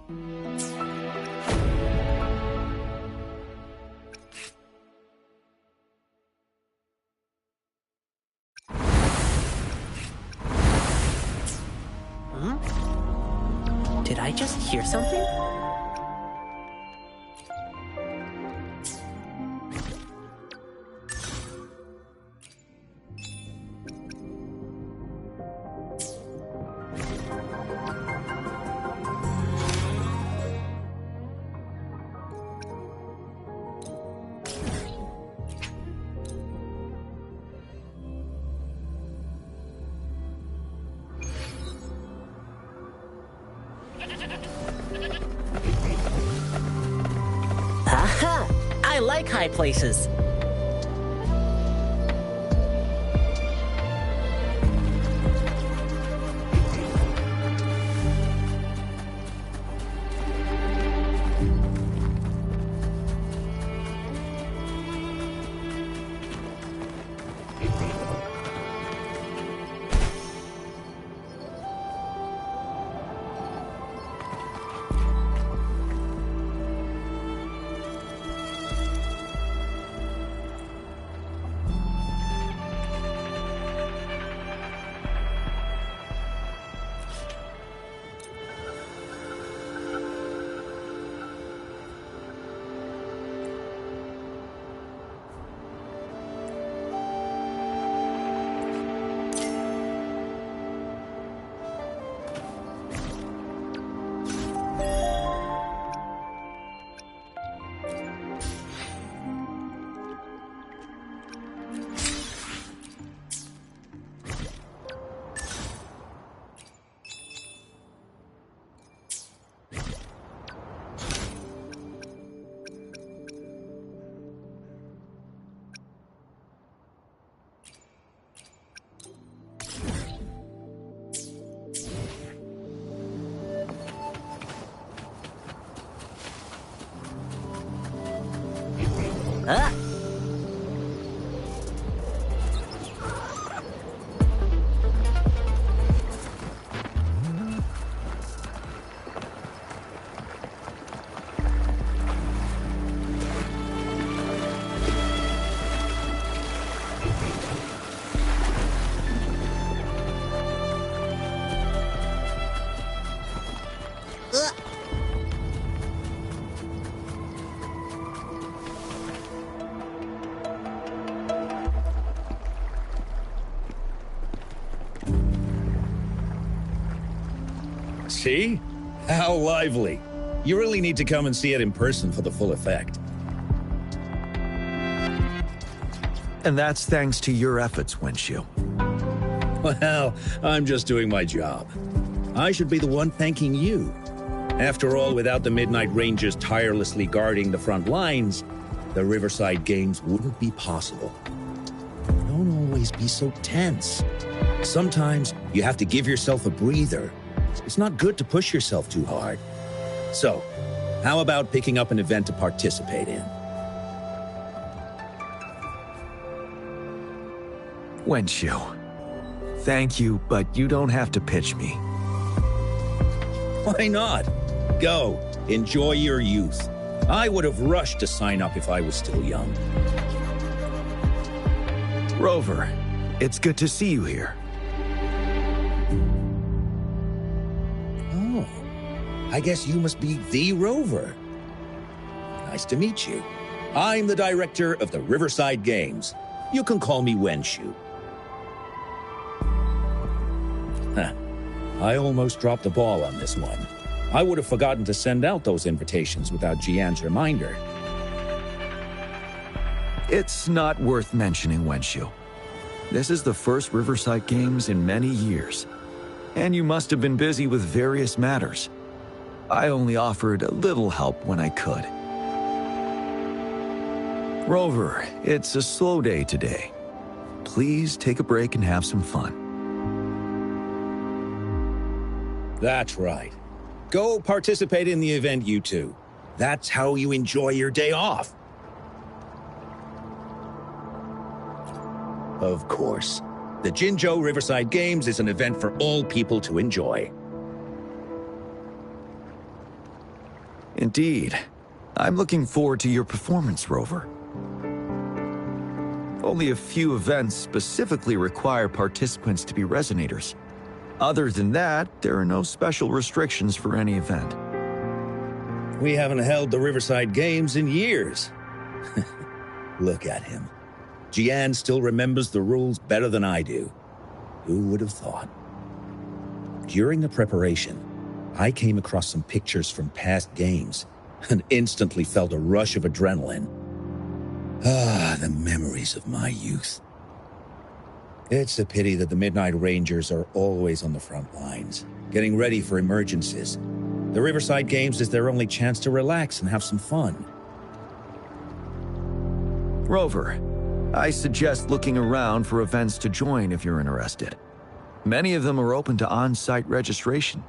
Did I just hear something? Aha! I like high places. Ah! See? How lively. You really need to come and see it in person for the full effect. And that's thanks to your efforts, Wenshu. Well, I'm just doing my job. I should be the one thanking you. After all, without the Midnight Rangers tirelessly guarding the front lines, the Riverside Games wouldn't be possible. Don't always be so tense. Sometimes you have to give yourself a breather. It's not good to push yourself too hard. So, how about picking up an event to participate in? Wenshu, thank you, but you don't have to pitch me. Why not? Go, enjoy your youth. I would have rushed to sign up if I was still young. Rover, it's good to see you here. Oh, I guess you must be the Rover. Nice to meet you. I'm the director of the Riverside Games. You can call me Wenshu. Huh. I almost dropped the ball on this one. I would have forgotten to send out those invitations without Jian's reminder. It's not worth mentioning, Wenshu. This is the first Riverside Games in many years, and you must have been busy with various matters. I only offered a little help when I could. Rover, it's a slow day today. Please take a break and have some fun. That's right. Go participate in the event, you two. That's how you enjoy your day off. Of course. The Jinzhou Riverside Games is an event for all people to enjoy. indeed. I'm looking forward to your performance, Rover. Only a few events specifically require participants to be resonators. Other than that, there are no special restrictions for any event. We haven't held the Riverside Games in years. Look at him. Jian still remembers the rules better than I do. Who would have thought? During the preparation, I came across some pictures from past games and instantly felt a rush of adrenaline. Ah, the memories of my youth. It's a pity that the Midnight Rangers are always on the front lines, getting ready for emergencies. The Riverside Games is their only chance to relax and have some fun. Rover, I suggest looking around for events to join if you're interested. Many of them are open to on-site registration.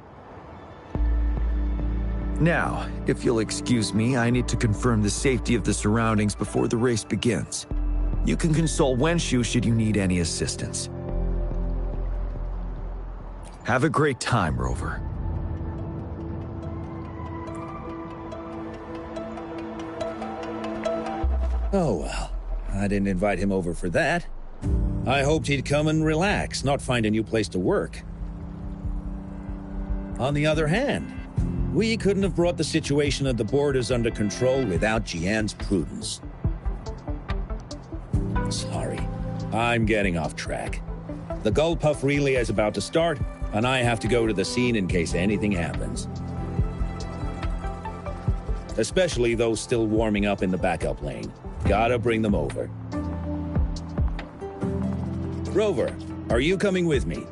Now, if you'll excuse me, I need to confirm the safety of the surroundings before the race begins. You can consult Wenshu should you need any assistance. Have a great time, Rover. Oh well, I didn't invite him over for that. I hoped he'd come and relax, not find a new place to work. On the other hand, we couldn't have brought the situation at the borders under control without Jian's prudence. Sorry, I'm getting off track. The Gullpuff relay is about to start, and I have to go to the scene in case anything happens. Especially those still warming up in the backup lane. Gotta bring them over. Rover, are you coming with me?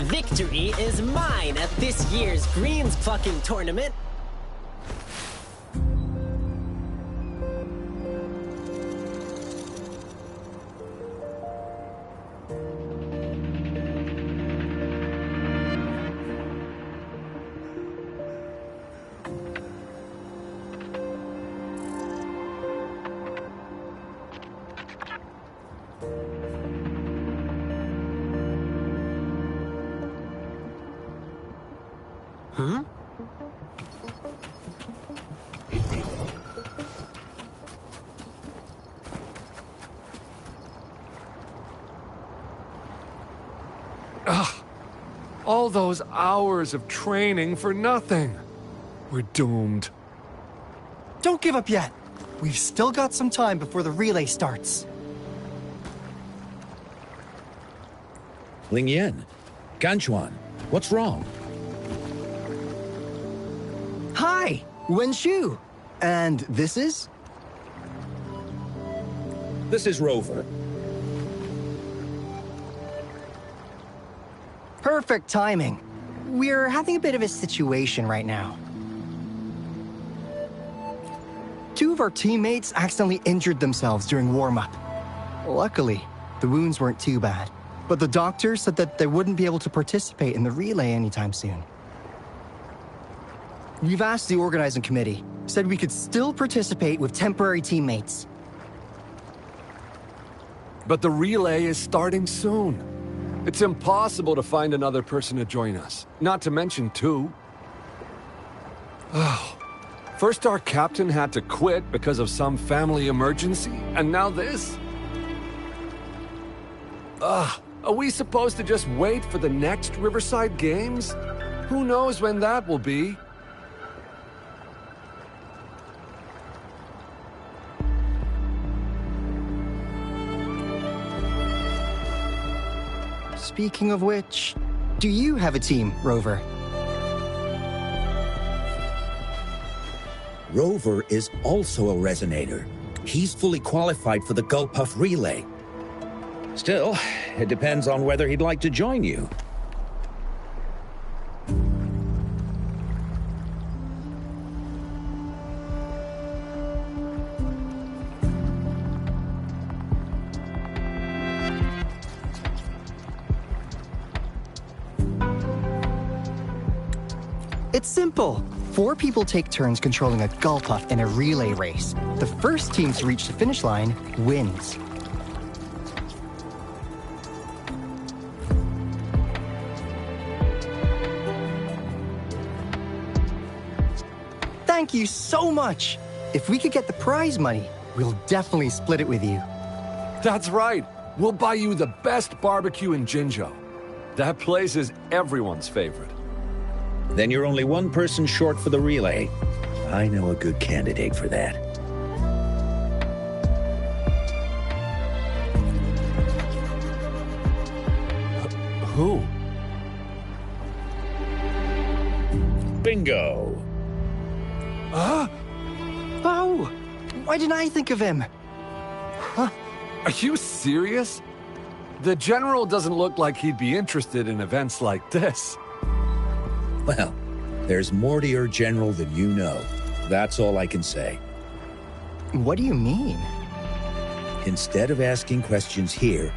Victory is mine at this year's Greens Plucking Tournament. Huh? All those hours of training for nothing. We're doomed. Don't give up yet. We've still got some time before the relay starts. Ling Yan, Ganchuan, what's wrong? Hi, Wenshu. And this is? This is Rover. Perfect timing. We're having a bit of a situation right now. Two of our teammates accidentally injured themselves during warm-up. Luckily, the wounds weren't too bad, but the doctor said that they wouldn't be able to participate in the relay anytime soon. We've asked the organizing committee, said we could still participate with temporary teammates. But the relay is starting soon. It's impossible to find another person to join us, not to mention two. Oh, first our captain had to quit because of some family emergency, and now this? Are we supposed to just wait for the next Riverside Games? Who knows when that will be? Speaking of which, do you have a team, Rover? Rover is also a resonator. He's fully qualified for the Gullpuff relay. Still, it depends on whether he'd like to join you. It's simple. 4 people take turns controlling a Gulpuff in a relay race. The first team to reach the finish line wins. Thank you so much. If we could get the prize money, we'll definitely split it with you. That's right. We'll buy you the best barbecue in Jinzhou. That place is everyone's favorite. Then you're only one person short for the relay. I know a good candidate for that. Who? Bingo! Huh? Oh, why didn't I think of him? Are you serious? The General doesn't look like he'd be interested in events like this. Well, there's more to your general than you know. That's all I can say. What do you mean? Instead of asking questions here,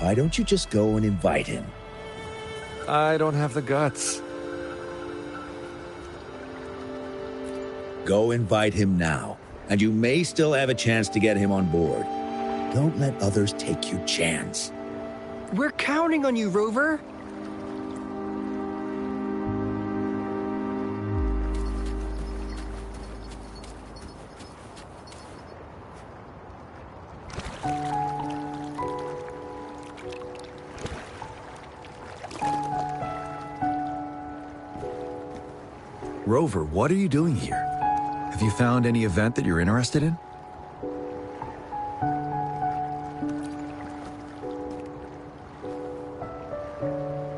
why don't you just go and invite him? I don't have the guts. Go invite him now, and you may still have a chance to get him on board. Don't let others take your chance. We're counting on you, Rover. Rover, what are you doing here? Have you found any event that you're interested in?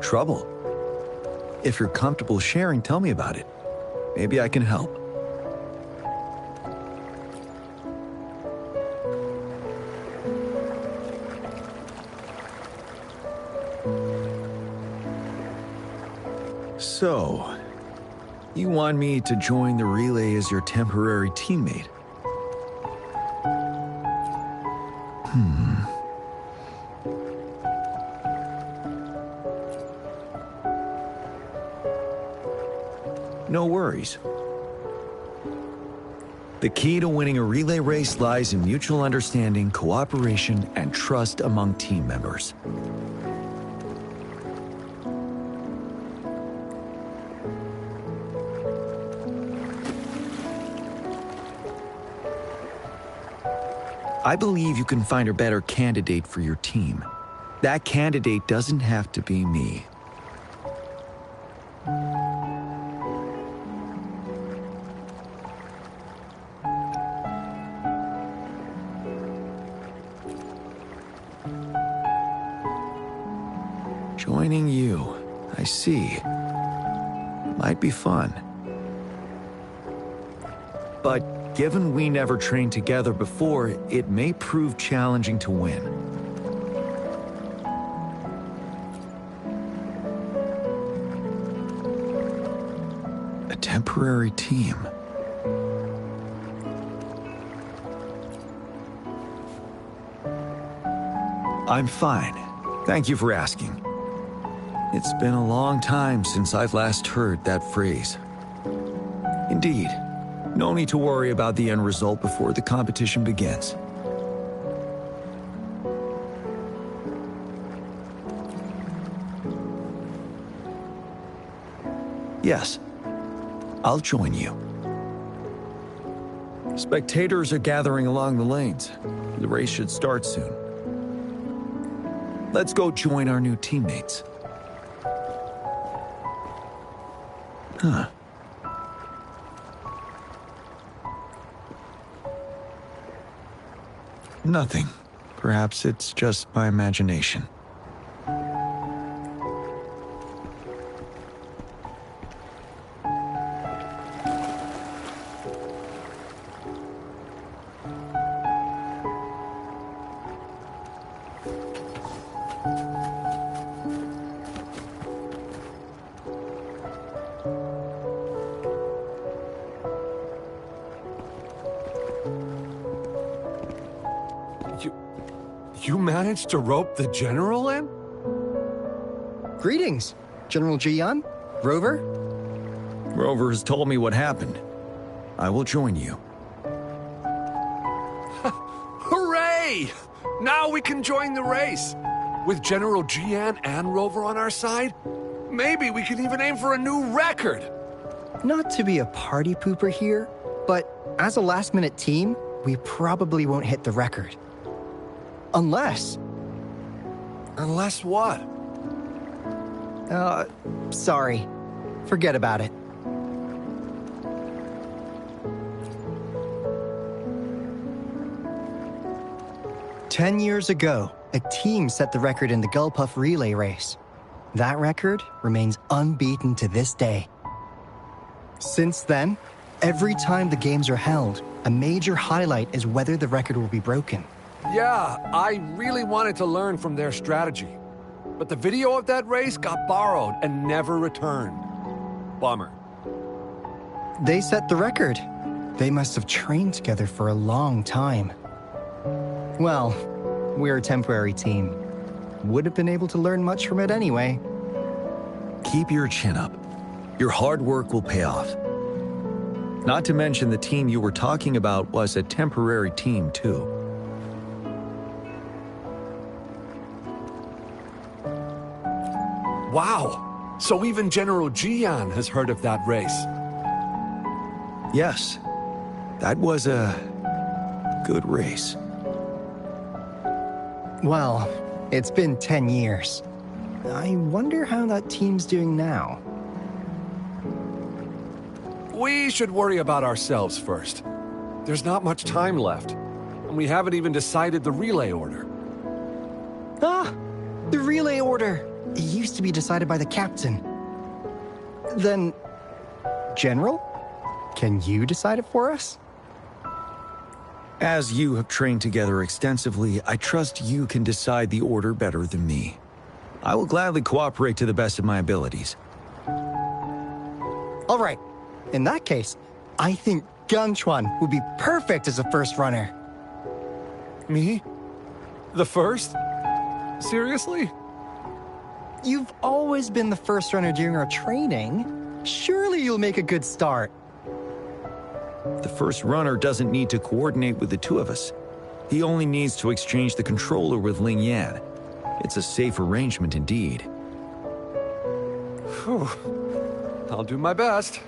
Trouble? If you're comfortable sharing, tell me about it. Maybe I can help. So, you want me to join the relay as your temporary teammate? No worries. The key to winning a relay race lies in mutual understanding, cooperation, and trust among team members. I believe you can find a better candidate for your team. That candidate doesn't have to be me. Joining you, I see. Might be fun. But given we never trained together before, it may prove challenging to win. A temporary team. I'm fine. Thank you for asking. It's been a long time since I've last heard that phrase. Indeed. No need to worry about the end result before the competition begins. Yes, I'll join you. Spectators are gathering along the lanes. The race should start soon. Let's go join our new teammates. Huh. Nothing. Perhaps it's just my imagination. You managed to rope the General in? Greetings, General Jian, Rover. Rover has told me what happened. I will join you. Hooray! Now we can join the race. With General Jian and Rover on our side, maybe we can even aim for a new record. Not to be a party pooper here, but as a last-minute team, we probably won't hit the record. Unless... Unless what? Sorry. Forget about it. "10 years ago, a team set the record in the Gulpuff relay race. That record remains unbeaten to this day. Since then, every time the games are held, a major highlight is whether the record will be broken. Yeah, I really wanted to learn from their strategy. But the video of that race got borrowed and never returned. Bummer. They set the record. They must have trained together for a long time. Well, we're a temporary team. Would have been able to learn much from it anyway. Keep your chin up. Your hard work will pay off. Not to mention the team you were talking about was a temporary team, too. Wow! So even General Jian has heard of that race. Yes, that was a good race. Well, it's been 10 years. I wonder how that team's doing now. We should worry about ourselves first. There's not much time left, and we haven't even decided the relay order. Ah, the relay order. It used to be decided by the captain. Then, General, can you decide it for us? As you have trained together extensively, I trust you can decide the order better than me. I will gladly cooperate to the best of my abilities. All right. In that case, I think Gunchuan would be perfect as a first runner. Me? The first? Seriously? You've always been the first runner during our training. Surely you'll make a good start. The first runner doesn't need to coordinate with the two of us. He only needs to exchange the controller with Ling Yan. It's a safe arrangement indeed. Whew. I'll do my best.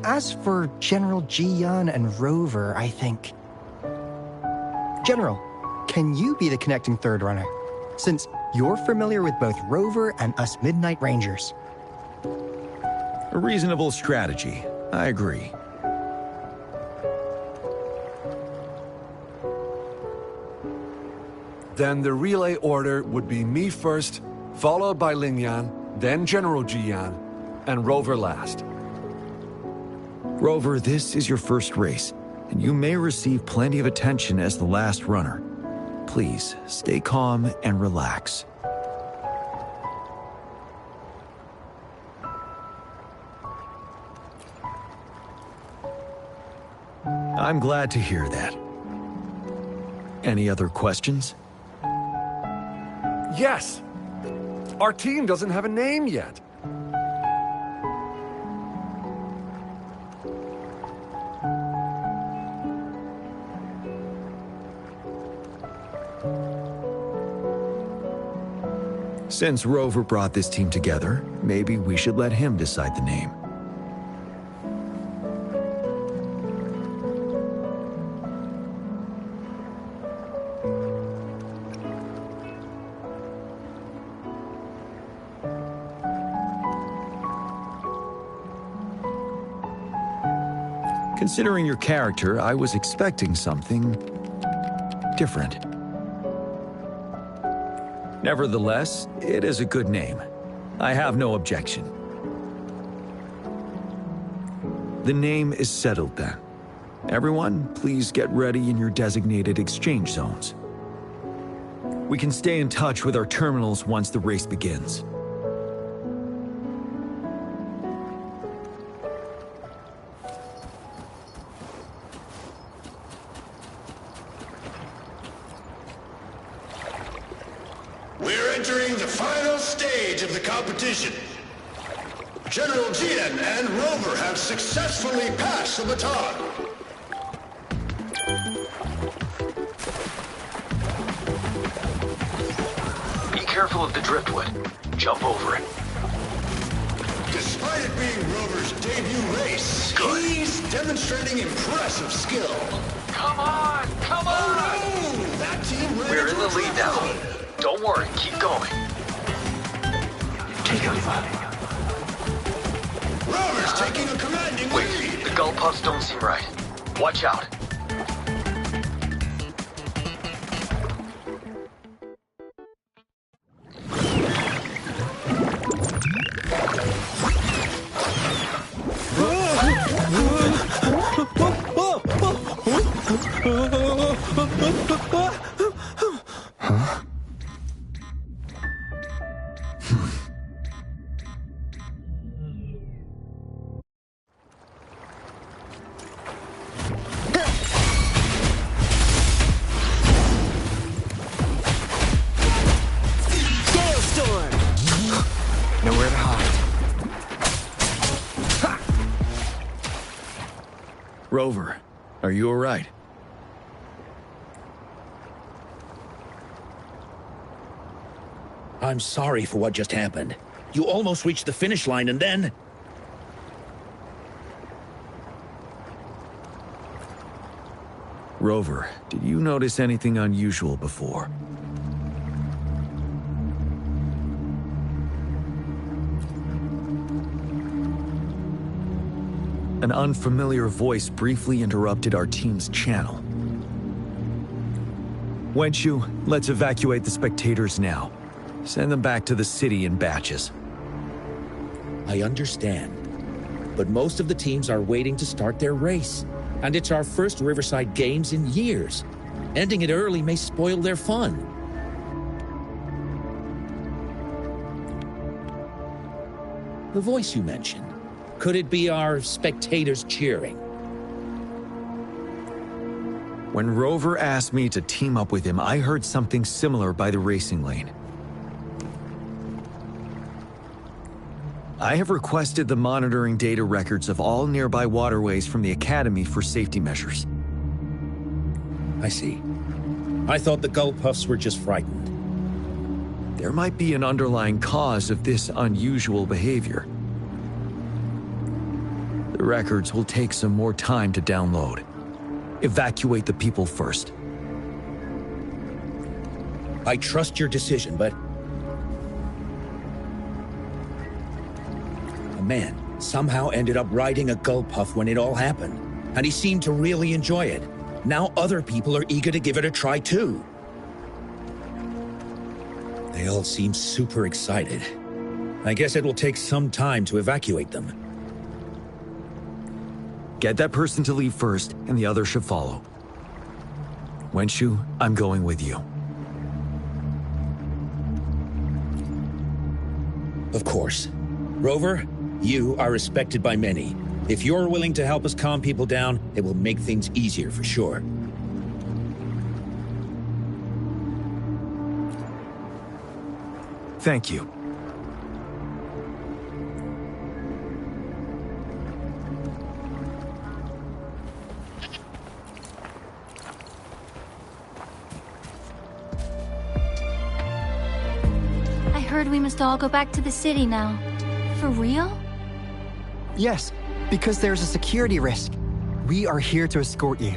As for General Jian and Rover, I think... General, can you be the connecting third runner? Since you're familiar with both Rover and us Midnight Rangers. A reasonable strategy. I agree. Then the relay order would be me first, followed by Ling Yan, then General Jian, and Rover last. Rover, this is your first race, and you may receive plenty of attention as the last runner. Please, stay calm and relax. I'm glad to hear that. Any other questions? Yes! Our team doesn't have a name yet. Since Rover brought this team together, maybe we should let him decide the name. Considering your character, I was expecting something different. Nevertheless, it is a good name. I have no objection. The name is settled then. Everyone, please get ready in your designated exchange zones. We can stay in touch with our terminals once the race begins. We're entering the final stage of the competition. General Jian and Rover have successfully passed the baton. Be careful of the driftwood. Jump over it. Despite it being Rover's debut race, he's demonstrating impressive skill. Come on! Come on! Oh no! That team ran We're in into the a lead now. traffic. Don't worry, keep going. Take over. Rover's taking a commanding Wait, lead. the gull puffs don't seem right. Watch out. Nowhere to hide. Rover, are you alright? I'm sorry for what just happened. You almost reached the finish line and then... Rover, did you notice anything unusual before? An unfamiliar voice briefly interrupted our team's channel. Wenshu, let's evacuate the spectators now. Send them back to the city in batches. I understand. But most of the teams are waiting to start their race. And it's our first Riverside Games in years. Ending it early may spoil their fun. The voice you mentioned, could it be our spectators cheering? When Rover asked me to team up with him, I heard something similar by the racing lane. I have requested the monitoring data records of all nearby waterways from the Academy for safety measures. I see. I thought the gull puffs were just frightened. There might be an underlying cause of this unusual behavior. The records will take some more time to download. Evacuate the people first. I trust your decision, but... a man somehow ended up riding a gull puff when it all happened, and he seemed to really enjoy it. Now other people are eager to give it a try too. They all seem super excited. I guess it will take some time to evacuate them. Get that person to leave first, and the others should follow. Wenshu, I'm going with you. Of course. Rover, you are respected by many. If you're willing to help us calm people down, it will make things easier for sure. Thank you. I heard we must all go back to the city now. For real? Yes, because there's a security risk. We are here to escort you.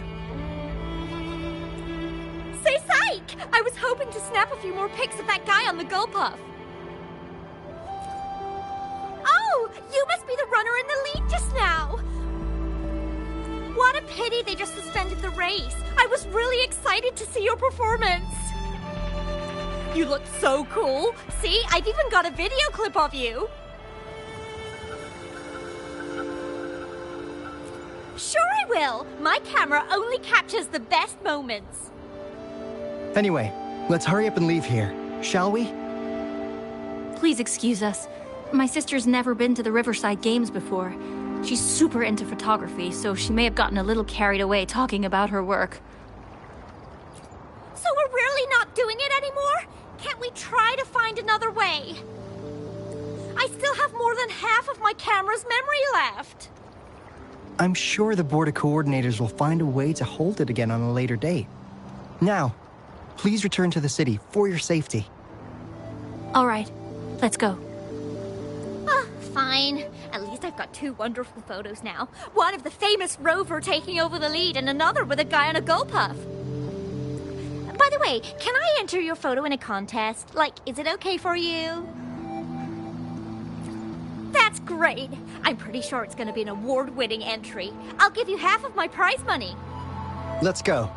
Say psych! I was hoping to snap a few more pics of that guy on the gull puff. Oh, you must be the runner in the lead just now. What a pity they just suspended the race. I was really excited to see your performance. You look so cool. See, I've even got a video clip of you. Sure I will. My camera only captures the best moments. Anyway, let's hurry up and leave here, shall we? Please excuse us. My sister's never been to the Riverside Games before. She's super into photography, so she may have gotten a little carried away talking about her work. So we're really not doing it anymore? Can't we try to find another way? I still have more than half of my camera's memory left. I'm sure the board of coordinators will find a way to hold it again on a later date. Now, please return to the city for your safety. All right, let's go. Fine. At least I've got 2 wonderful photos now. One of the famous Rover taking over the lead and another with a guy on a go puff. By the way, can I enter your photo in a contest? Like, is it okay for you? That's great. I'm pretty sure it's going to be an award-winning entry. I'll give you half of my prize money. Let's go.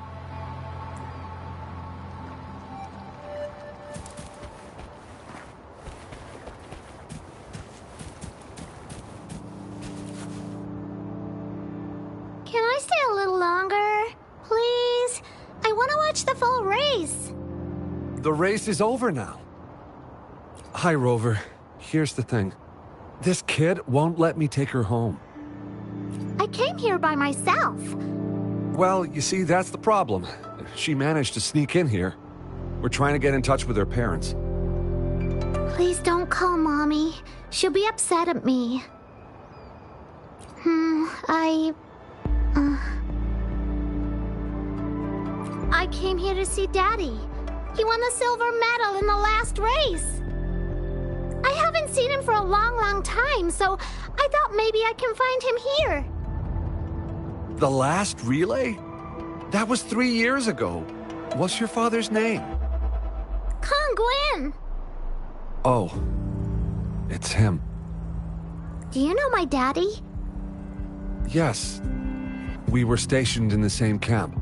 Can I stay a little longer? Please? I want to watch the full race. The race is over now. Hi, Rover. Here's the thing. This kid won't let me take her home. I came here by myself. Well, you see, that's the problem. She managed to sneak in here. We're trying to get in touch with her parents. Please don't call Mommy. She'll be upset at me. I came here to see Daddy. He won the silver medal in the last race. I haven't seen him for a long, long time, so I thought maybe I can find him here. The last relay? That was 3 years ago. What's your father's name? Kong Gwen. Oh, it's him. Do you know my daddy? Yes. We were stationed in the same camp.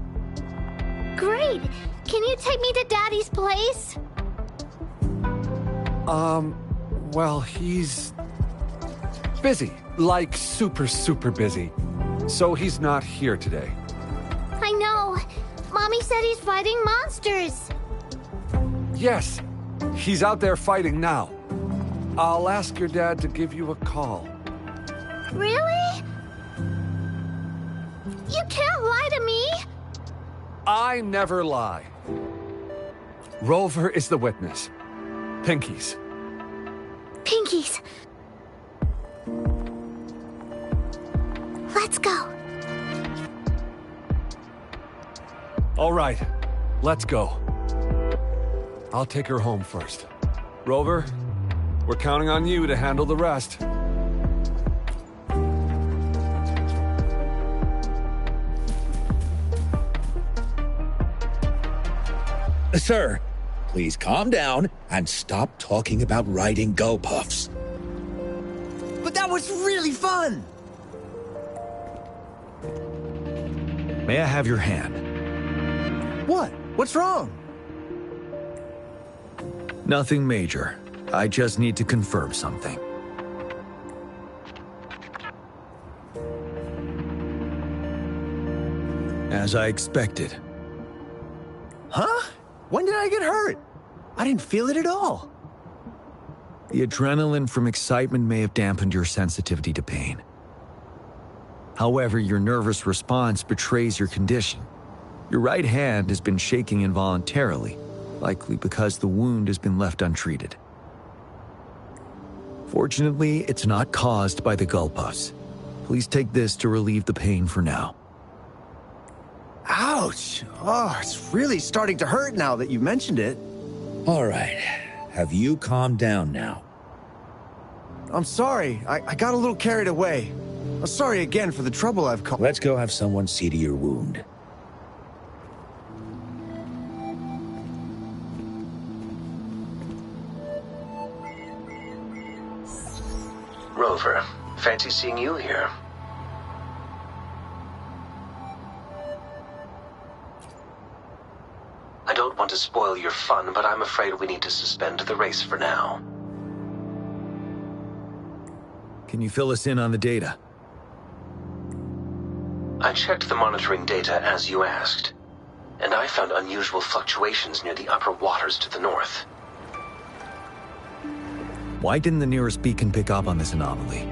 Great. Can you take me to Daddy's place? Well, he's busy. Like super, super busy. So he's not here today. I know. Mommy said he's fighting monsters. Yes, he's out there fighting now. I'll ask your dad to give you a call. Really? You can't lie to me. I never lie. Rover is the witness. Pinkies. Pinkies. Let's go. All right, let's go. I'll take her home first. Rover, we're counting on you to handle the rest. Sir, please calm down and stop talking about riding go-puffs. But that was really fun! May I have your hand? What? What's wrong? Nothing major. I just need to confirm something. As I expected. Huh? When did I get hurt? I didn't feel it at all. The adrenaline from excitement may have dampened your sensitivity to pain. However, your nervous response betrays your condition. Your right hand has been shaking involuntarily, likely because the wound has been left untreated. Fortunately, it's not caused by the gulpuffs. Please take this to relieve the pain for now. Ouch! Oh, it's really starting to hurt now that you mentioned it. All right, have you calmed down now? I'm sorry. I got a little carried away. I'm sorry again for the trouble I've caused. Let's go have someone see to your wound. Rover, fancy seeing you here. I don't want to spoil your fun, but I'm afraid we need to suspend the race for now. Can you fill us in on the data? I checked the monitoring data as you asked, and I found unusual fluctuations near the upper waters to the north. Why didn't the nearest beacon pick up on this anomaly?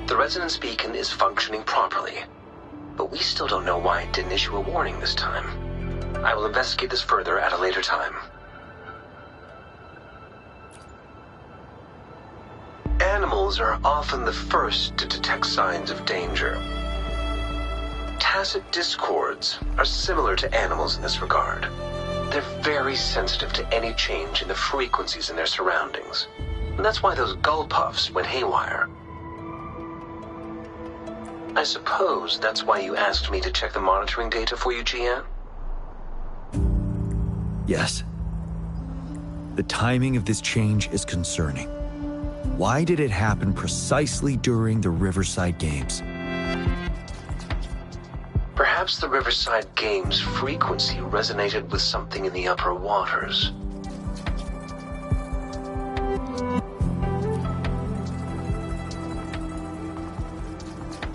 The resonance beacon is functioning properly, but we still don't know why it didn't issue a warning this time. I will investigate this further at a later time. animals are often the first to detect signs of danger. Tacit discords are similar to animals in this regard. They're very sensitive to any change in the frequencies in their surroundings. And that's why those gull puffs went haywire. I suppose that's why you asked me to check the monitoring data for you, GN? Yes. The timing of this change is concerning. Why did it happen precisely during the Riverside Games? Perhaps the Riverside Games' frequency resonated with something in the upper waters.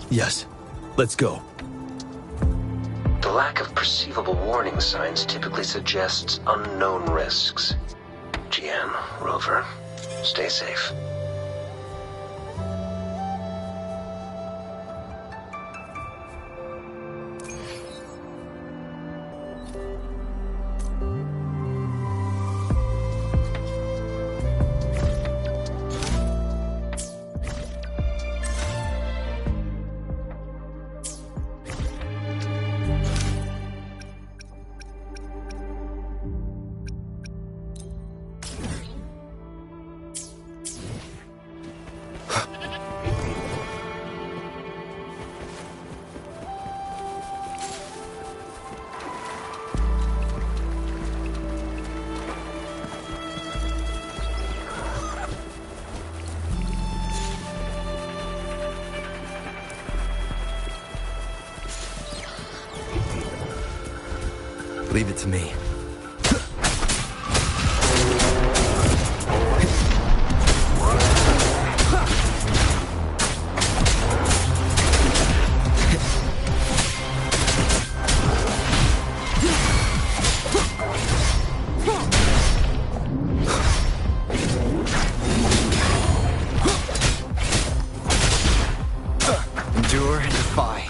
Yes. Let's go. The lack of perceivable warning signs typically suggests unknown risks. GN, Rover, stay safe. Leave it to me. Endure and defy.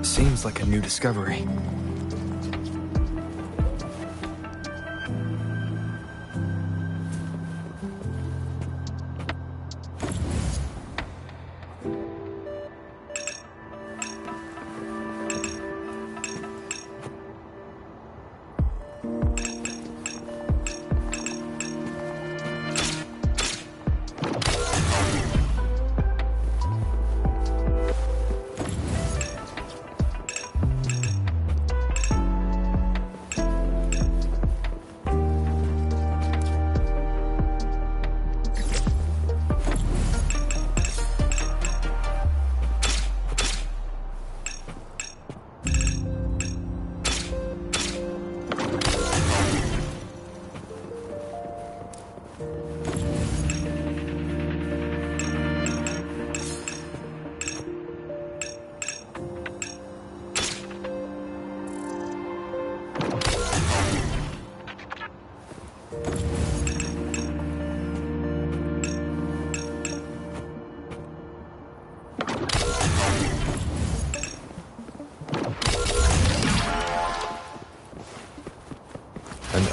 Seems like a new discovery.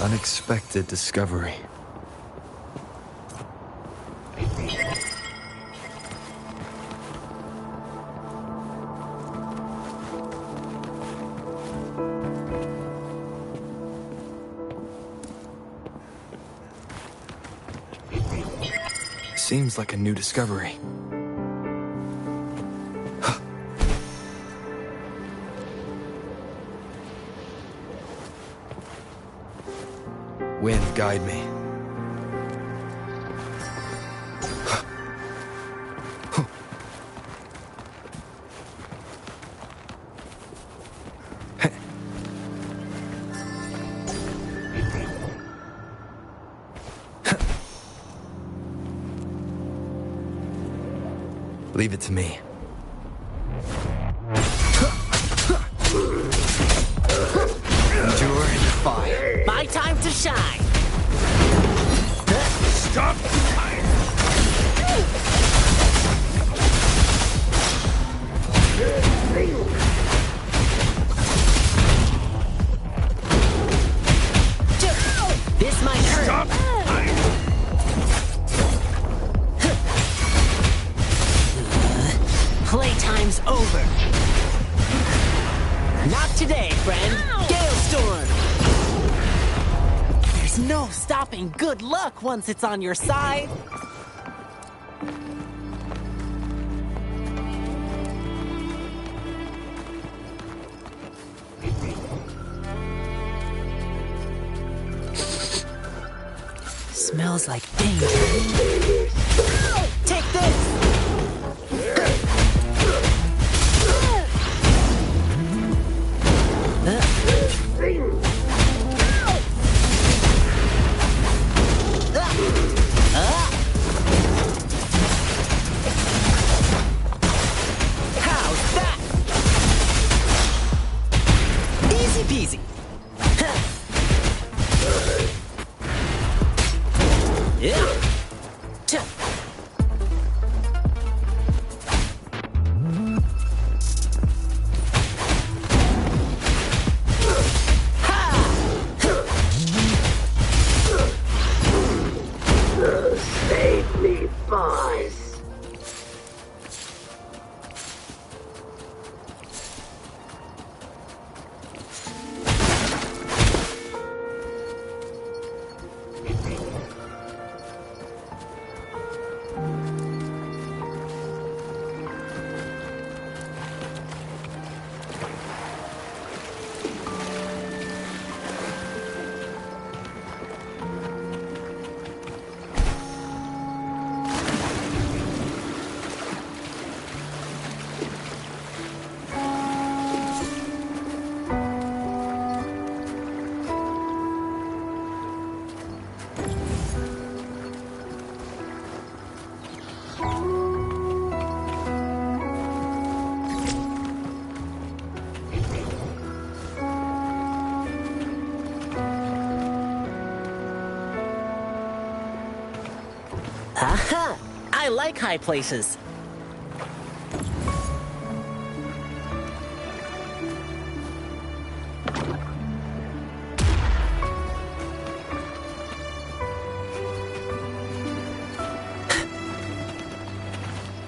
unexpected discovery. Seems like a new discovery. Wind, guide me. Leave it to me. Endure and defy. My time to shine. Stop! This might hurt. Stop! Playtime's over. Not today, friend. Galestorm. There's no stopping good luck once it's on your side. Smells like danger. Take this! How's that? Easy peasy. Yeah. Save me, boys. Aha! I like high places.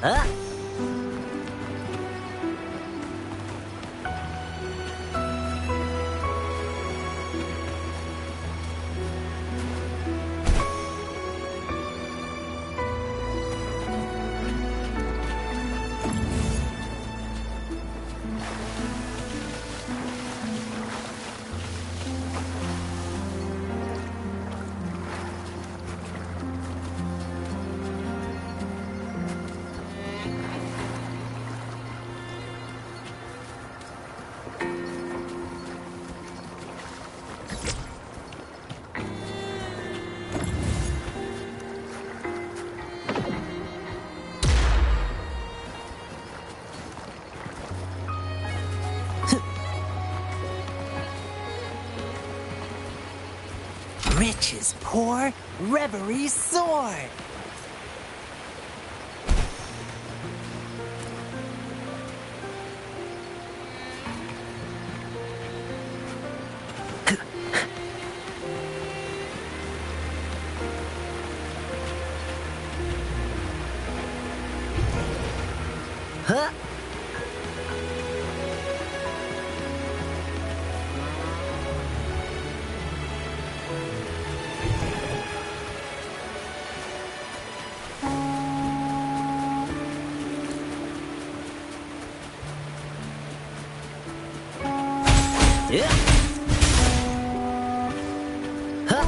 Huh? Riches pour, reveries soar. Huh? Yeah. Huh.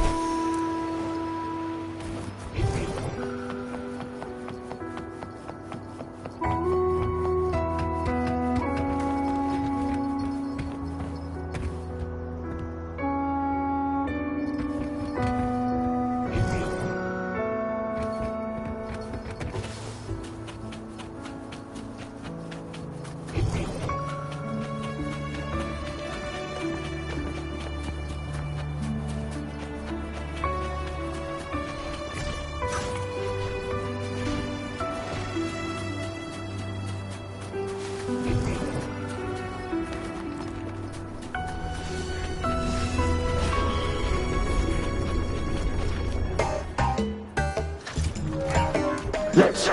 Let's.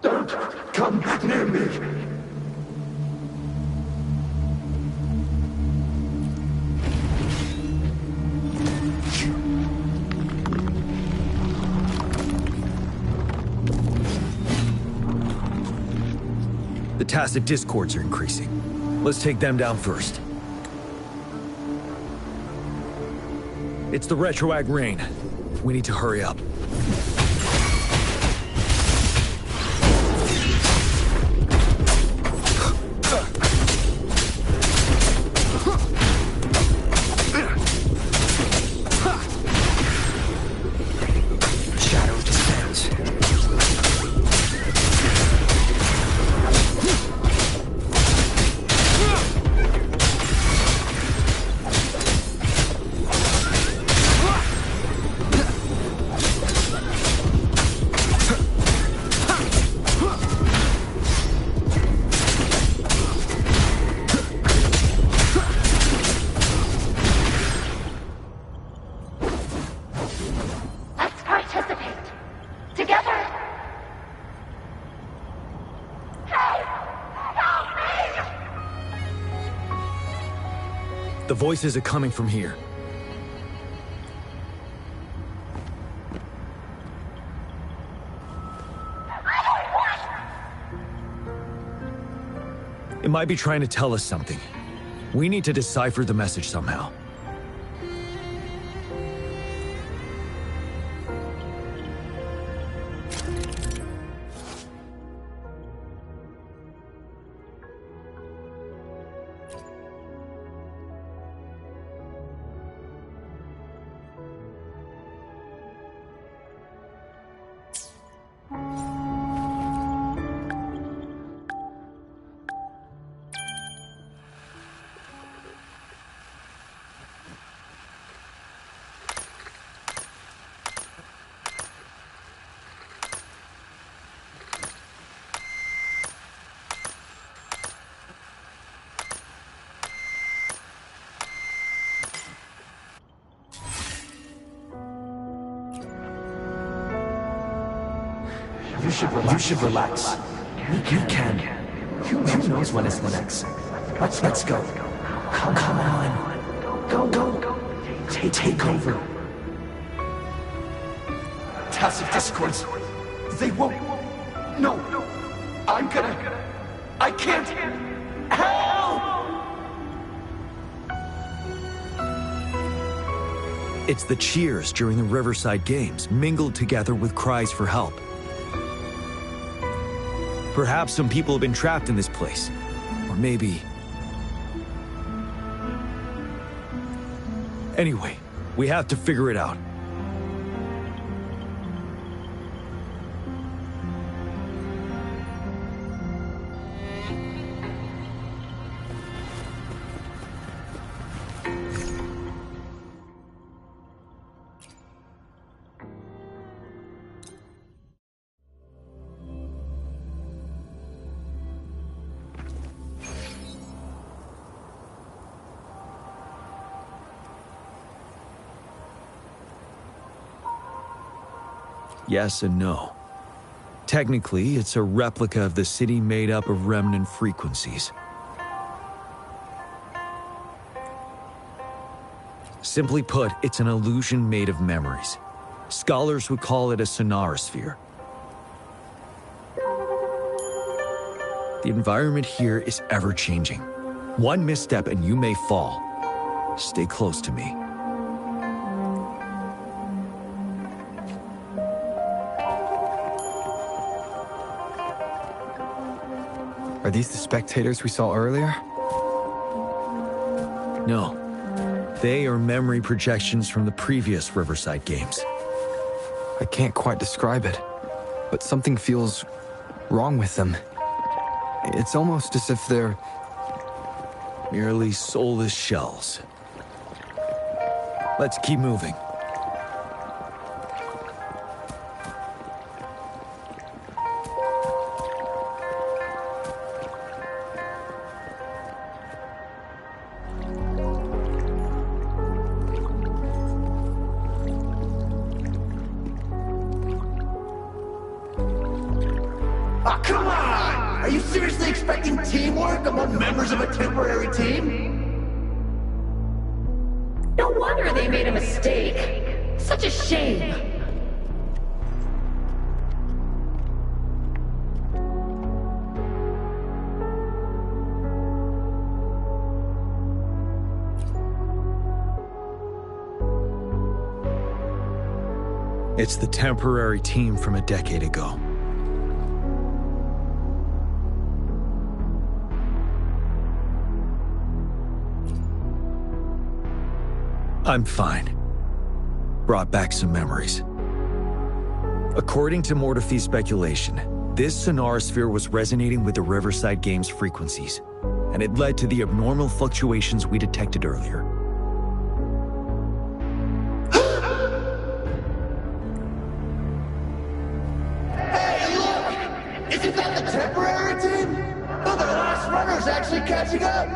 Don't come near me. The tacit discords are increasing. Let's take them down first. It's the retroag rain. We need to hurry up. Shadow descends. Let's participate. Together. Hey! Help me! The voices are coming from here. It might be trying to tell us something. We need to decipher the message somehow. You should relax. You can. Who knows when it's next? Let's go. Come on. Go. Take over. Tacit discords. They won't. No. I can't. Help! It's the cheers during the Riverside Games, mingled together with cries for help. Perhaps some people have been trapped in this place. Or maybe... Anyway, we have to figure it out. yes and no. Technically, it's a replica of the city made up of remnant frequencies. Simply put, it's an illusion made of memories. Scholars would call it a sonorosphere. The environment here is ever-changing. One misstep and you may fall. Stay close to me. Are these the spectators we saw earlier? No. They are memory projections from the previous Riverside games. I can't quite describe it, but something feels wrong with them. It's almost as if they're merely soulless shells. Let's keep moving. Oh, come on! Are you seriously expecting teamwork among members of a temporary team? No wonder they made a mistake. Such a shame. It's the temporary team from a decade ago. I'm fine. Brought back some memories. According to Mortefi's speculation, this sonorosphere was resonating with the Riverside Games frequencies, and it led to the abnormal fluctuations we detected earlier. Hey, look! Isn't that the temporary team? Oh, the last runner's actually catching up!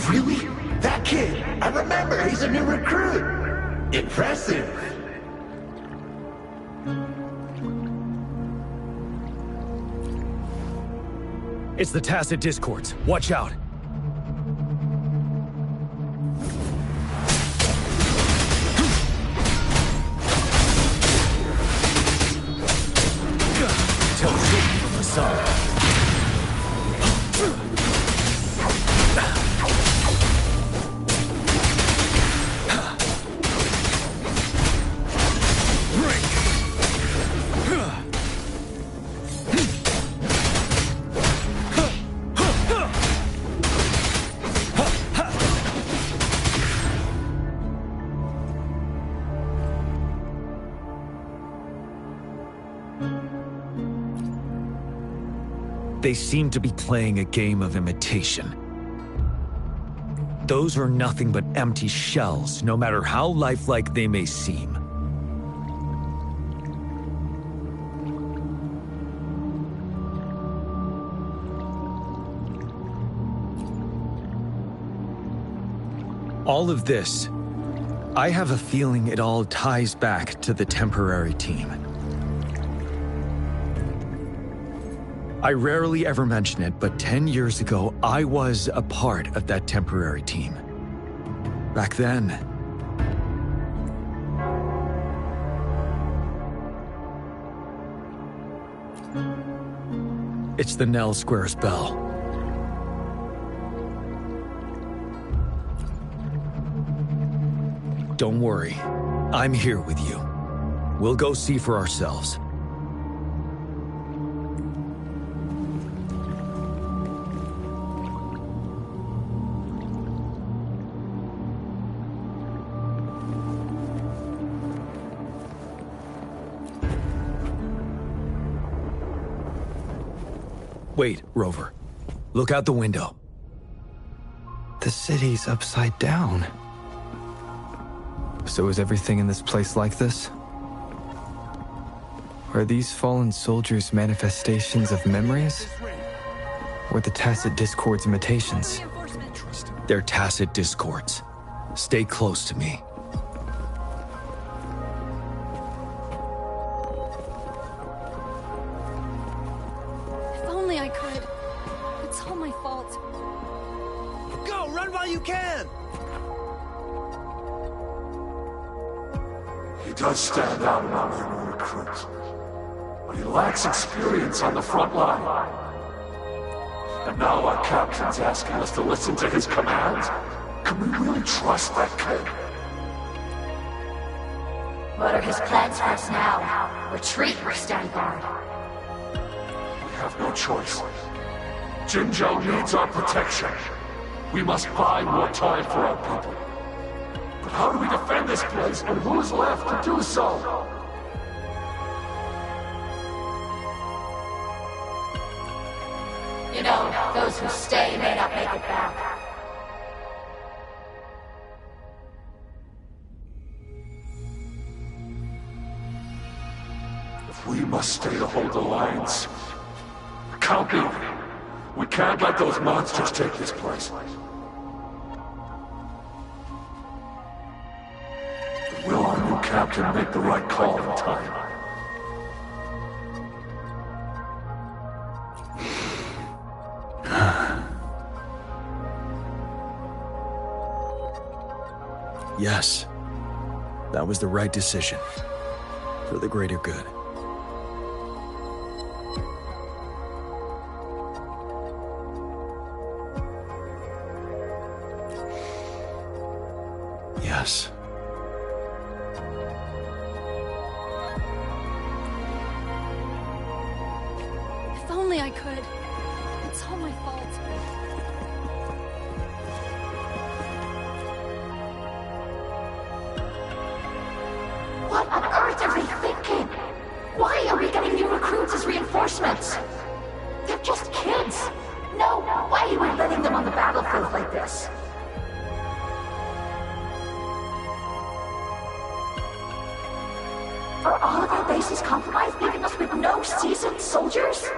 Really? That kid! I remember, he's a new recruit! Impressive! It's the tacit discords. Watch out! Tell children from the sun. They seem to be playing a game of imitation. Those are nothing but empty shells, no matter how lifelike they may seem. All of this, I have a feeling it all ties back to the temporary team. I rarely ever mention it, but 10 years ago, I was a part of that temporary team. Back then, it's the Nell Squares bell. Don't worry, I'm here with you. We'll go see for ourselves. Wait, Rover. Look out the window. The city's upside down. So is everything in this place like this? Are these fallen soldiers manifestations of memories? Or the tacit discords imitations? They're tacit discords. Stay close to me. you can! He does stand out among the new recruits, but he lacks experience on the front line. And now our captain's asking us to listen to his commands? Can we really trust that kid? What are his plans for us now? Retreat or stand guard? We have no choice. Jinzhou needs our protection. We must buy more time for our people. But how do we defend this place, and who's left to do so? You know, those who stay may not make it back. If we must stay to hold the lines, count me. We can't let those monsters take this place. Will our new captain make the right call in time? Yes, that was the right decision. For the greater good. Yes. If only I could. It's all my fault. What on earth are they thinking? Why are we getting new recruits as reinforcements? They're just kids. No, why are we letting them on the battlefield like this? Are all of our bases compromised, leaving us with no seasoned soldiers?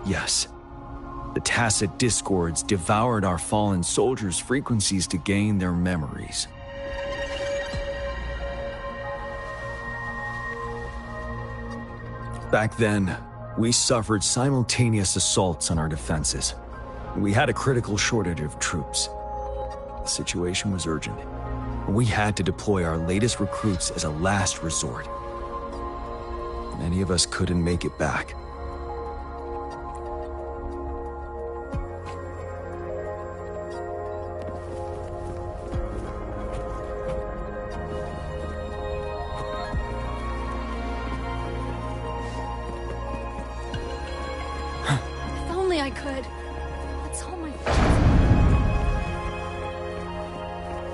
Yes. The tacit discords devoured our fallen soldiers' frequencies to gain their memories. Back then, we suffered simultaneous assaults on our defenses. We had a critical shortage of troops. The situation was urgent. We had to deploy our latest recruits as a last resort. Many of us couldn't make it back. I could. It's all my fault.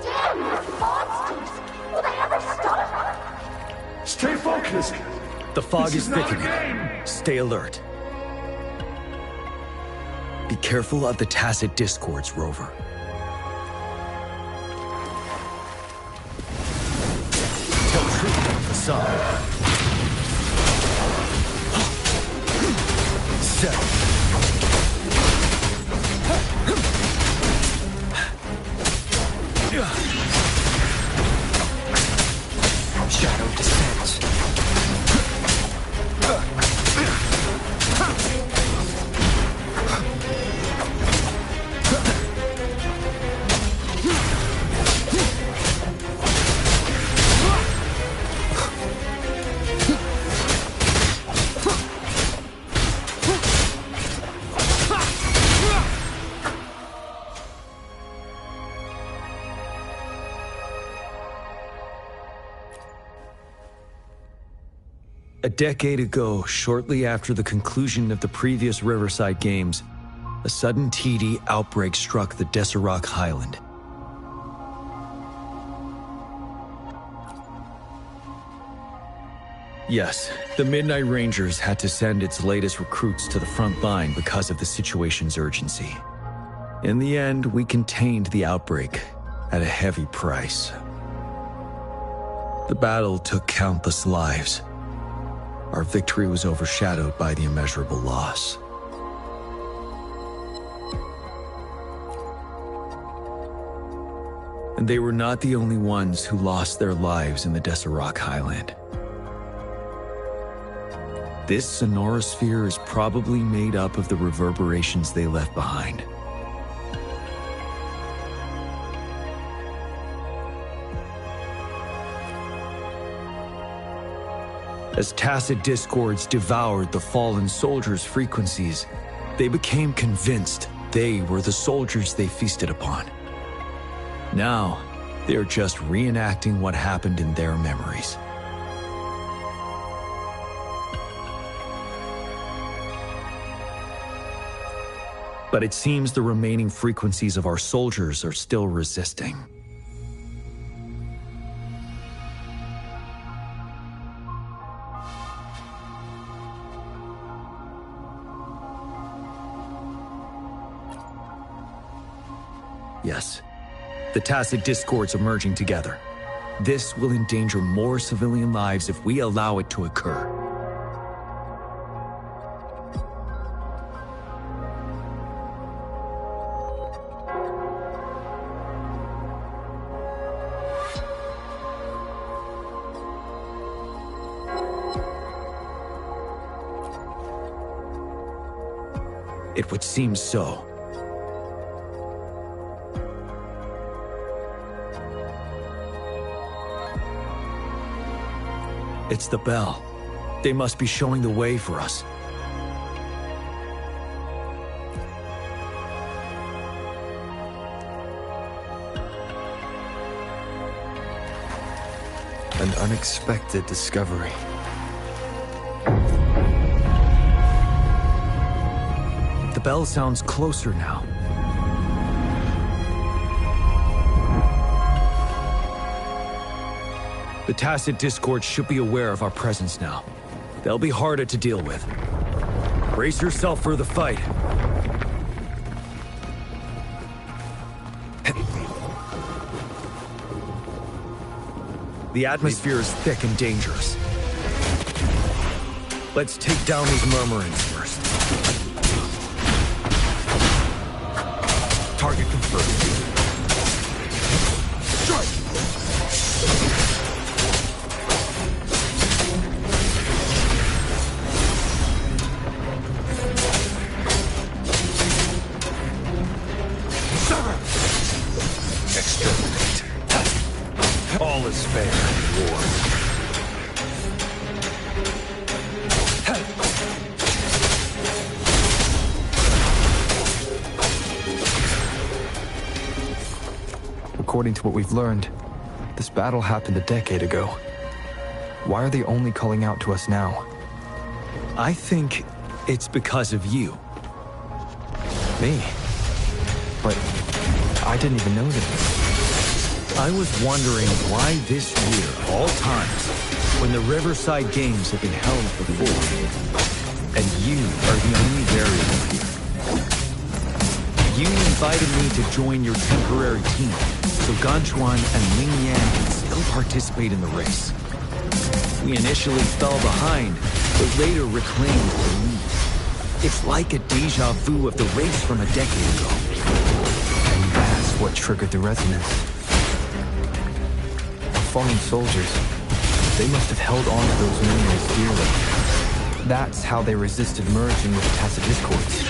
Damn, these monsters! Will they ever stop? Stay focused! The fog is not a thickening. game. Stay alert. Be careful of the tacit discords, Rover. Tell truth on the facade. Settle. Shadow descends. A decade ago, shortly after the conclusion of the previous Riverside Games, a sudden TD outbreak struck the Deserac Highland. Yes, the Midnight Rangers had to send its latest recruits to the front line because of the situation's urgency. In the end, we contained the outbreak at a heavy price. The battle took countless lives. Our victory was overshadowed by the immeasurable loss. And they were not the only ones who lost their lives in the Desert Highland. This sonorosphere is probably made up of the reverberations they left behind. As tacit discords devoured the fallen soldiers' frequencies, they became convinced they were the soldiers they feasted upon. Now, they're just reenacting what happened in their memories. But it seems the remaining frequencies of our soldiers are still resisting. Yes, the tacit discords are merging together. This will endanger more civilian lives if we allow it to occur. It would seem so. It's the bell. They must be showing the way for us. An unexpected discovery. The bell sounds closer now. The tacit discord should be aware of our presence now. They'll be harder to deal with. Brace yourself for the fight. The atmosphere is thick and dangerous. Let's take down these murmurings first. Target confirmed. All is fair in war. According to what we've learned, this battle happened a decade ago. Why are they only calling out to us now? I think it's because of you. Me? But I didn't even know this. I was wondering why this year, of all times, when the Riverside Games have been held before, and you are the only variable here. You invited me to join your temporary team, so Ganchuan and Ling Yan can still participate in the race. We initially fell behind, but later reclaimed the lead. It's like a deja vu of the race from a decade ago. And that's what triggered the resonance. Fallen soldiers. They must have held on to those memories dearly. That's how they resisted merging with the tacit discords.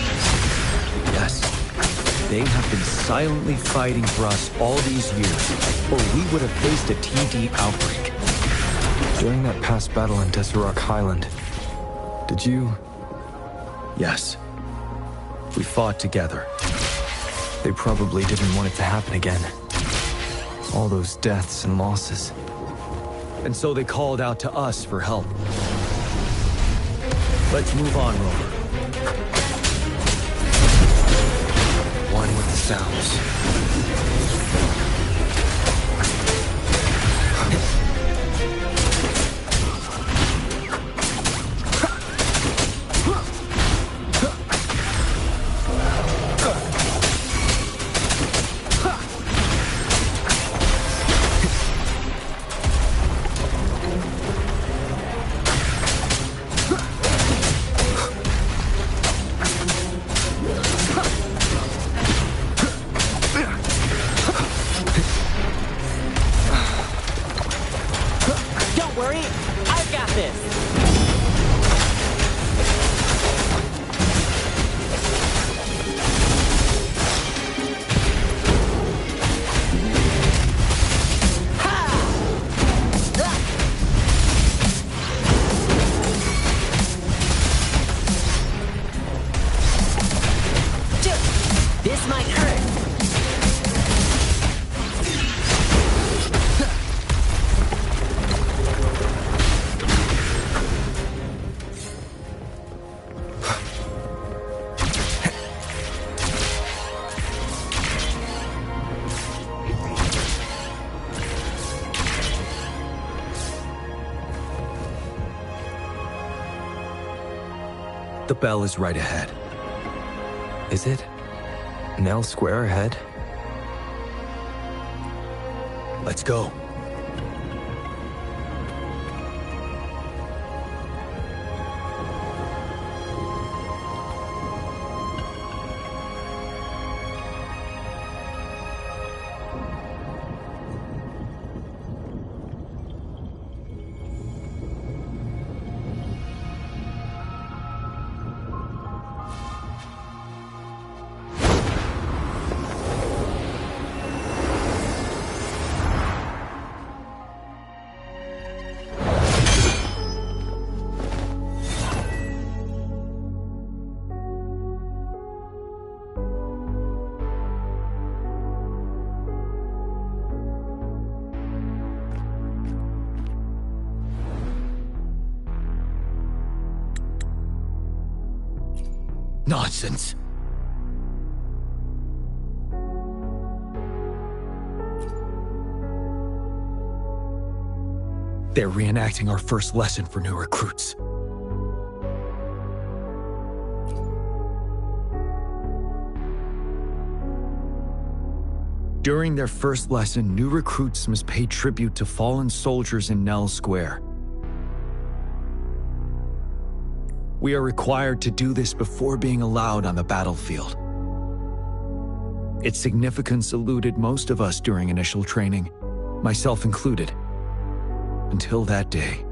Yes. They have been silently fighting for us all these years, or we would have faced a TD outbreak. During that past battle in Desert Highland, did you... Yes. We fought together. They probably didn't want it to happen again. All those deaths and losses. And so they called out to us for help. Let's move on, Rover. One with the sounds. got this. This might hurt. The bell is right ahead. Is it? Nell Square ahead? Let's go. Nonsense. They're reenacting our first lesson for new recruits. During their first lesson, new recruits must pay tribute to fallen soldiers in Nell Square. We are required to do this before being allowed on the battlefield. Its significance eluded most of us during initial training, myself included, until that day.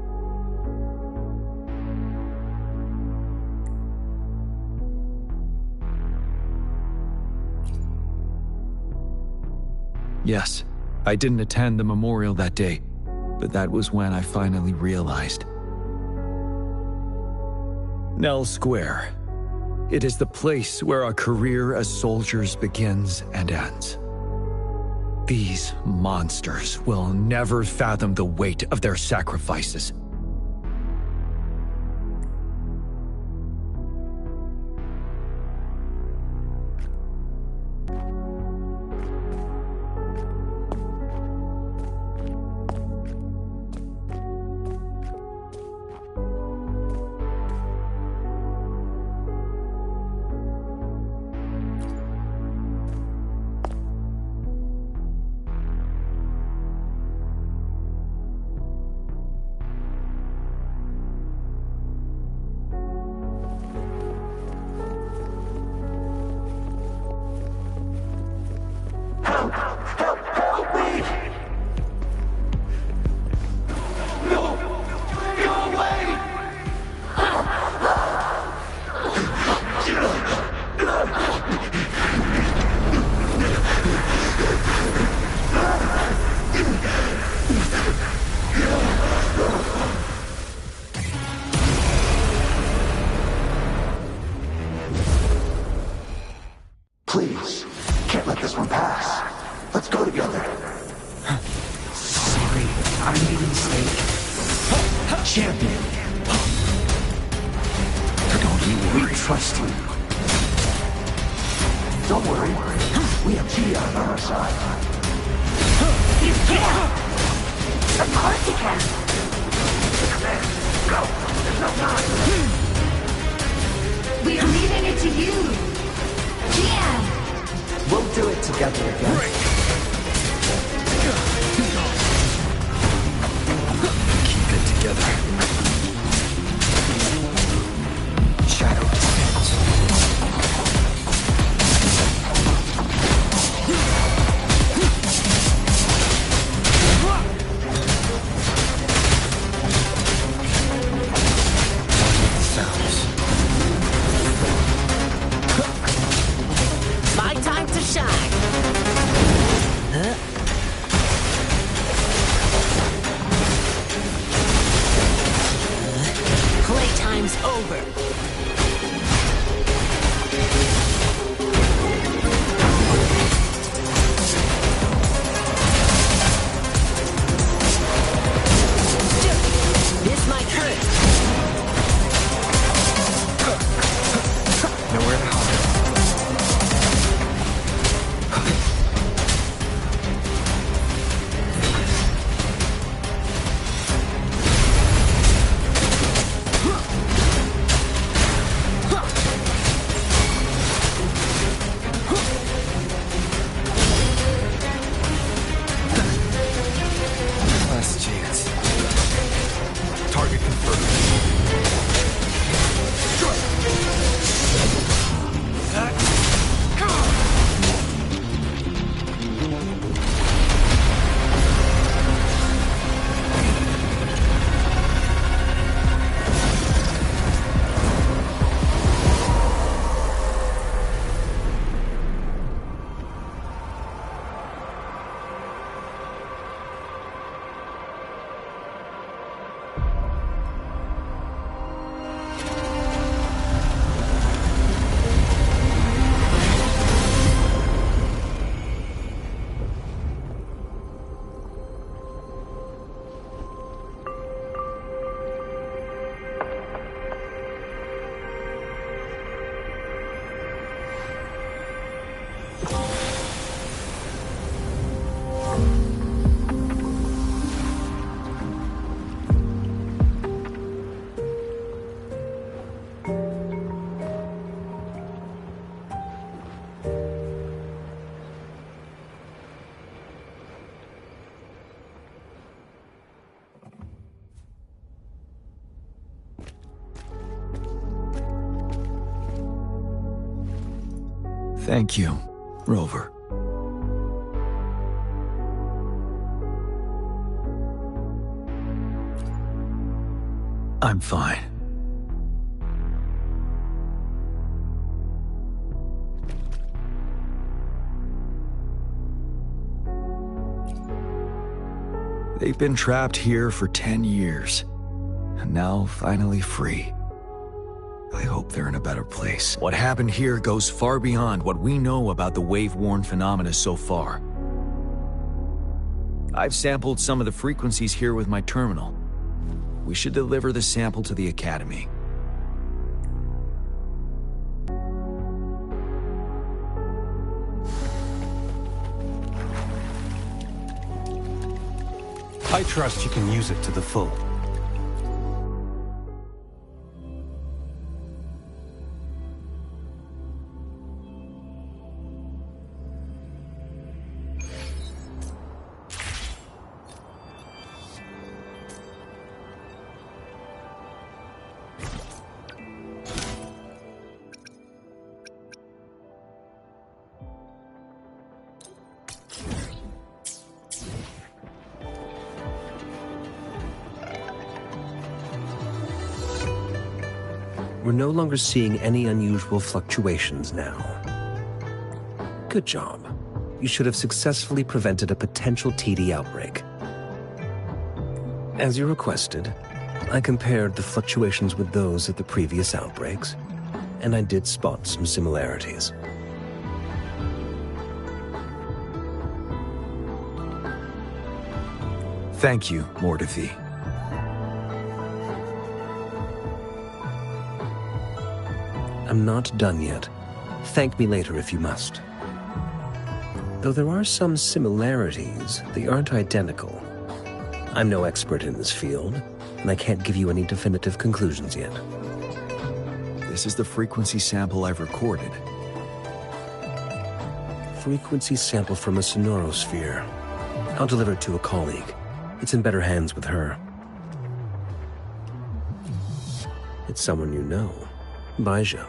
Yes, I didn't attend the memorial that day, but that was when I finally realized. Nell Square. It is the place where our career as soldiers begins and ends. These monsters will never fathom the weight of their sacrifices. Please, can't let this one pass. Let's go together. Sorry, I made a mistake. Champion. Don't you worry. We trust you. Don't worry. We have Gia on our side. You can't! Of course you can! Go! There's no time! We are leaving it to you! Gian! We'll do it together again. Keep it together. Shadow descends. time's over. This might hurt. Nowhere to hide. Last chance. Target confirmed. Thank you, Rover. I'm fine. They've been trapped here for 10 years, and now finally free. I hope they're in a better place. What happened here goes far beyond what we know about the wave-worn phenomena so far. I've sampled some of the frequencies here with my terminal. We should deliver the sample to the Academy. I trust you can use it to the full. We're no longer seeing any unusual fluctuations now. Good job. You should have successfully prevented a potential TD outbreak. As you requested, I compared the fluctuations with those at the previous outbreaks, and I did spot some similarities. Thank you, Mortifi. I'm not done yet. Thank me later if you must. Though there are some similarities, they aren't identical. I'm no expert in this field, and I can't give you any definitive conclusions yet. This is the frequency sample I've recorded. Frequency sample from a sonorosphere. I'll deliver it to a colleague. It's in better hands with her. It's someone you know, Baija.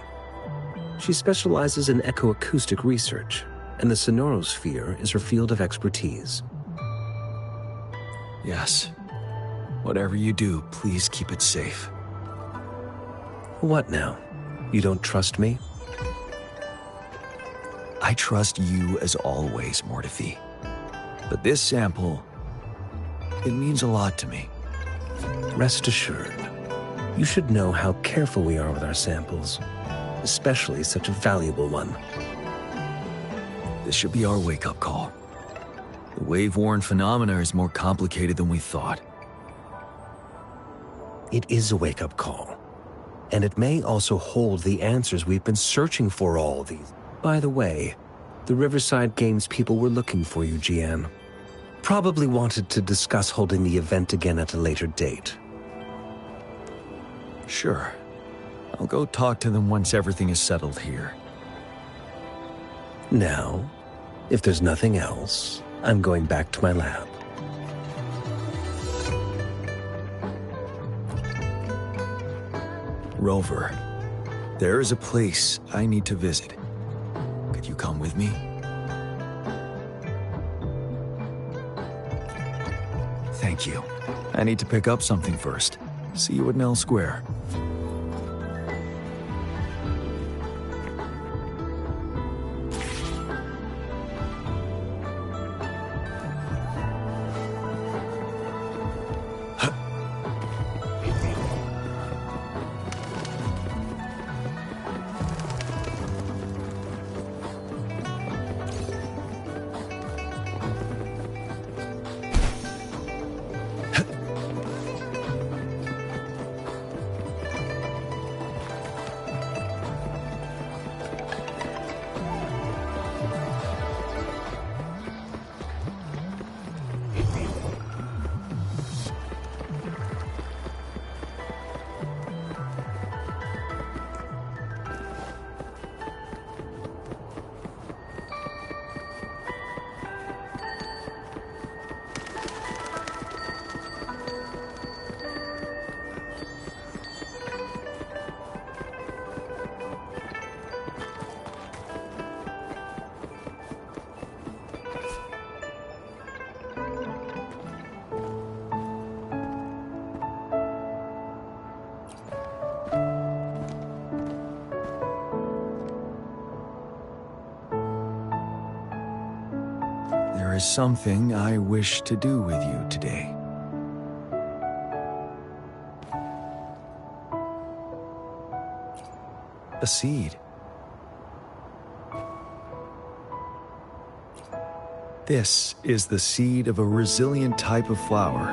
She specializes in echoacoustic research, and the sonorosphere is her field of expertise. Yes. Whatever you do, please keep it safe. What now? You don't trust me? I trust you as always, Mortifi. But this sample, it means a lot to me. Rest assured, You should know how careful we are with our samples, especially such a valuable one. This should be our wake-up call. The wave-worn phenomena is more complicated than we thought. It is a wake-up call, and it may also hold the answers we've been searching for all these. By the way, the Riverside Games people were looking for you, GN. Probably wanted to discuss holding the event again at a later date. Sure. I'll go talk to them once everything is settled here. Now, if there's nothing else, I'm going back to my lab. Rover, there is a place I need to visit. Could you come with me? Thank you. I need to pick up something first. See you at Nell Square. There is something I wish to do with you today. A seed. This is the seed of a resilient type of flower,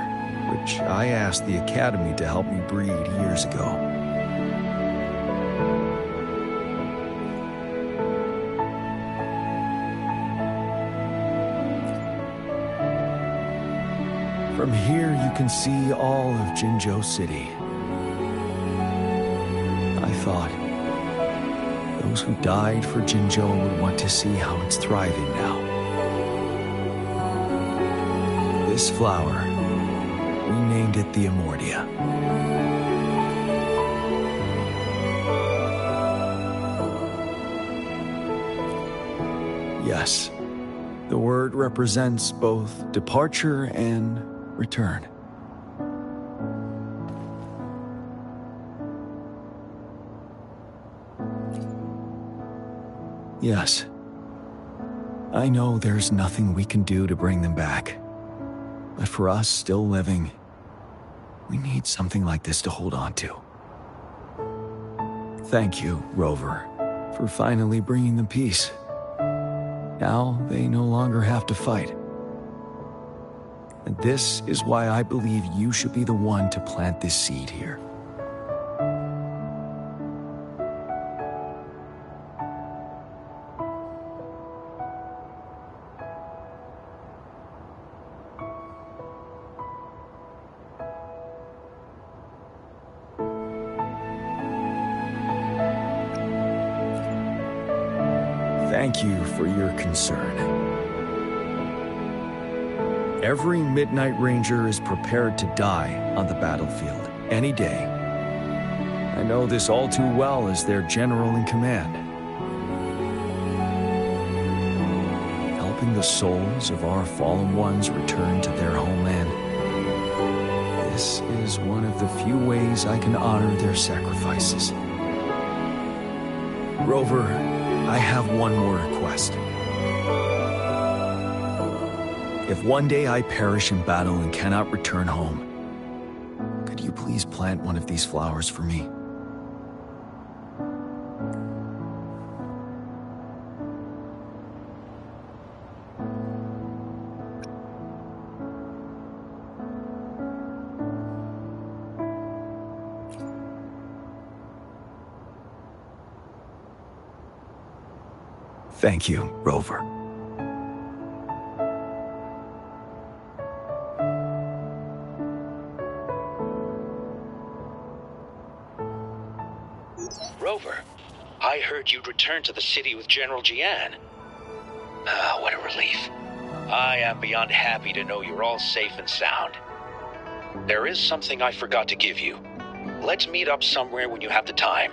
which I asked the Academy to help me breed years ago. From here, you can see all of Jinzhou City. I thought those who died for Jinzhou would want to see how it's thriving now. This flower, we named it the Amordia. Yes, the word represents both departure and return. Yes. I know there's nothing we can do to bring them back. But for us still living, we need something like this to hold on to. Thank you, Rover, for finally bringing them peace. Now they no longer have to fight. And this is why I believe you should be the one to plant this seed here. Thank you for your concern. Every Midnight Ranger is prepared to die on the battlefield any day. I know this all too well as their general in command. Helping the souls of our fallen ones return to their homeland. This is one of the few ways I can honor their sacrifices. Rover, I have one more request. If one day I perish in battle and cannot return home, could you you please plant one of these flowers for me? Thank you, Rover. Rover, I heard you'd returned to the city with General Jian. Ah, what a relief. I am beyond happy to know you're all safe and sound. There is something I forgot to give you. Let's meet up somewhere when you have the time.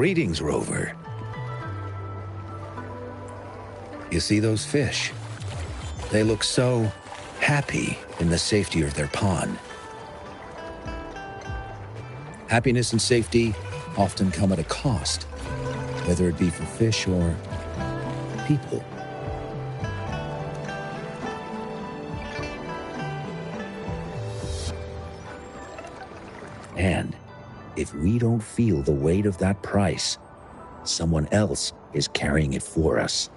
Greetings, Rover. You see those fish? They look so happy in the safety of their pond. Happiness and safety often come at a cost, whether it be for fish or people. And if we don't feel the weight of that price, someone else is carrying it for us.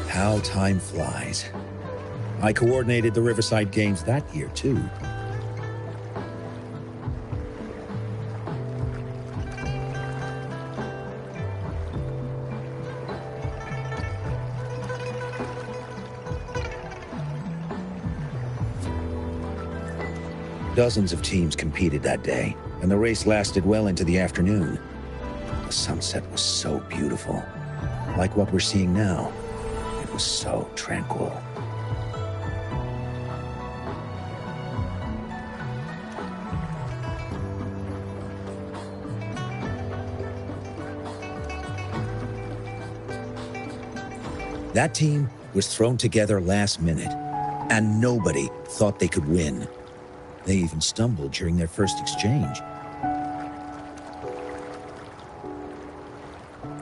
How time flies. I coordinated the Riverside Games that year, too. Dozens of teams competed that day, and the race lasted well into the afternoon. The sunset was so beautiful, like what we're seeing now. It was so tranquil. That team was thrown together last minute, and nobody thought they could win. They even stumbled during their first exchange.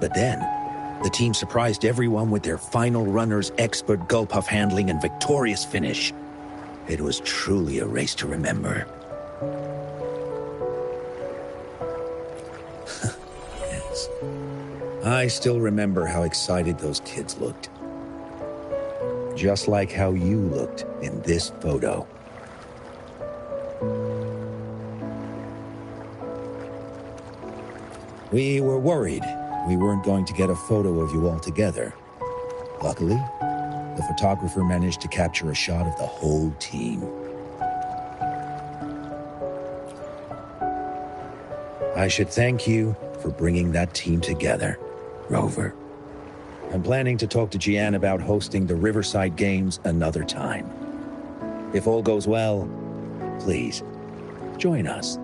But then, the team surprised everyone with their final runner's expert gulpuff handling and victorious finish. It was truly a race to remember. Yes. I still remember how excited those kids looked. Just like how you looked in this photo. We were worried we weren't going to get a photo of you all together. Luckily, the photographer managed to capture a shot of the whole team. I should thank you for bringing that team together, Rover. I'm planning to talk to Jian about hosting the Riverside Games another time. If all goes well, please, join us.